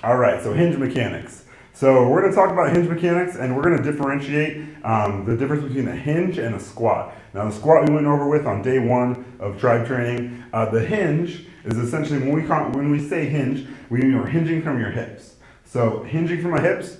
All right, so hinge mechanics. So we're going to talk about hinge mechanics, and we're going to differentiate the difference between a hinge and a squat. Now, the squat we went over with on day one of tribe training. The hinge is essentially when we say hinge, we mean we're hinging from your hips. So hinging from my hips,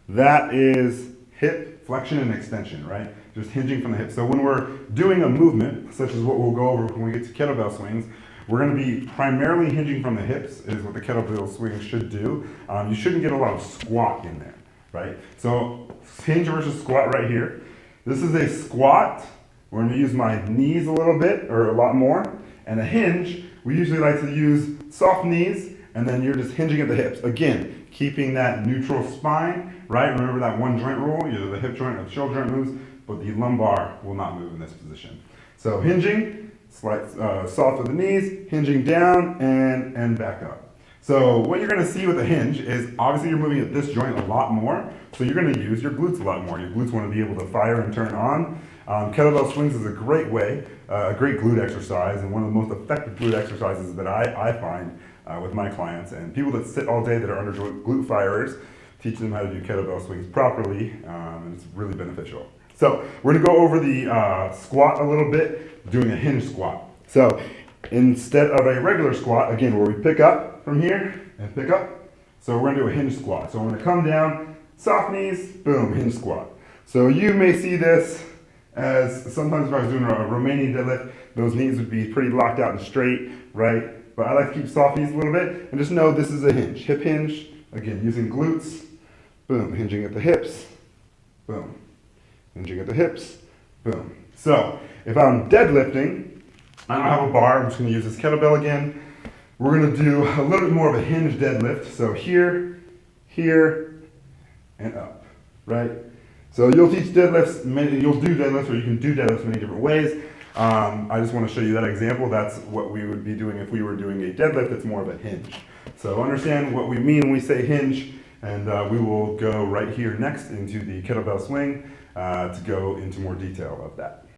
that is hip flexion and extension, right? Just hinging from the hips. So when we're doing a movement, such as what we'll go over when we get to kettlebell swings, we're going to be primarily hinging from the hips, is what the kettlebell swing should do. You shouldn't get a lot of squat in there, right? So hinge versus squat right here. This is a squat. We're going to use my knees a little bit, or a lot more. And a hinge, we usually like to use soft knees, and then you're just hinging at the hips. Again, keeping that neutral spine, right? Remember that one joint rule, either the hip joint or the shoulder joint moves, but the lumbar will not move in this position. So hinging, soft at the knees, hinging down and back up. So what you're going to see with a hinge is obviously you're moving at this joint a lot more, so you're going to use your glutes a lot more. Your glutes want to be able to fire and turn on. Kettlebell swings is a great way, a great glute exercise, and one of the most effective glute exercises that I find with my clients. And people that sit all day that are under glute firers, teach them how to do kettlebell swings properly, and it's really beneficial. So we're going to go over the squat a little bit, doing a hinge squat. So instead of a regular squat, again, where we pick up from here and pick up, so we're going to do a hinge squat. So I'm going to come down, soft knees, boom, hinge squat. So you may see this as sometimes if I was doing a Romanian deadlift, those knees would be pretty locked out and straight, right? But I like to keep soft knees a little bit and just know this is a hinge. Hip hinge, again, using glutes, boom, hinging at the hips, boom. Hinging at the hips, boom. So if I'm deadlifting, I don't have a bar, I'm just going to use this kettlebell again. We're going to do a little bit more of a hinge deadlift. So here, and up, right? So you'll teach deadlifts, you'll do deadlifts, or you can do deadlifts many different ways. I just want to show you that example. That's what we would be doing if we were doing a deadlift. It's more of a hinge. So understand what we mean when we say hinge, and we will go right here next into the kettlebell swing to go into more detail of that.